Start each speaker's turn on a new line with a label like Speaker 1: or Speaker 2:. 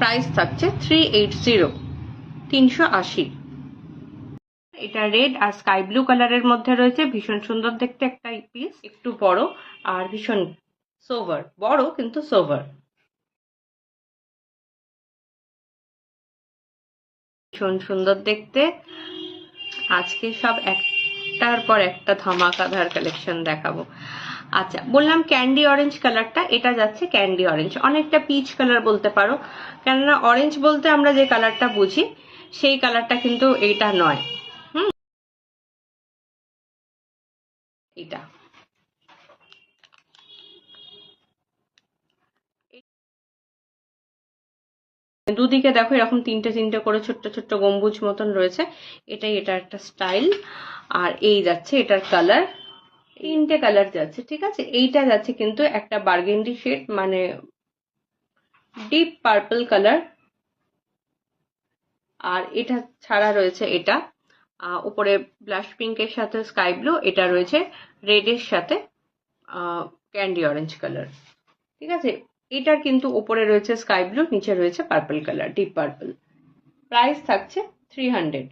Speaker 1: Price থাকছে 380, 380। এটা red আর sky blue কালারের মধ্যে রয়েছে, ভীষণ সুন্দর দেখতে একটা পিস, একটু বড় আর ভীষণ সোভার, বড় কিন্তু সোভার, ভীষণ সুন্দর দেখতে। আজকে সব একটার পর একটা ধামাকাদার কালেকশন দেখাবো। আচ্ছা, বললাম ক্যান্ডি অরেঞ্জ কালারটা, এটা যাচ্ছে ক্যান্ডি অরেঞ্জ, অনেকটা পিচ কালার বলতে পারো, কেননা অরেঞ্জ বলতে আমরা যে কালারটা বুঝি সেই কালারটা কিন্তু এইটা নয়। এটা দুদিকে দেখো এরকম তিনটে তিনটে করে ছোট্ট ছোট্ট গম্বুজ মতন রয়েছে, এটা একটা স্টাইল। আর এই যাচ্ছে এটার কালার, তিনটে কালার যাচ্ছে, ঠিক আছে। এইটা যাচ্ছে কিন্তু একটা বার্গেন্ডি শেড, মানে ডিপ পার্পল কালার। আর এটা ছাড়া রয়েছে এটা উপরে ব্লাশ পিঙ্কের সাথে স্কাই ব্লু, এটা রয়েছে রেডের সাথে ক্যান্ডি অরেঞ্জ কালার, ঠিক আছে। এটার কিন্তু উপরে রয়েছে স্কাই ব্লু, নিচে রয়েছে purple colour, deep purple. Price থাকছে 300।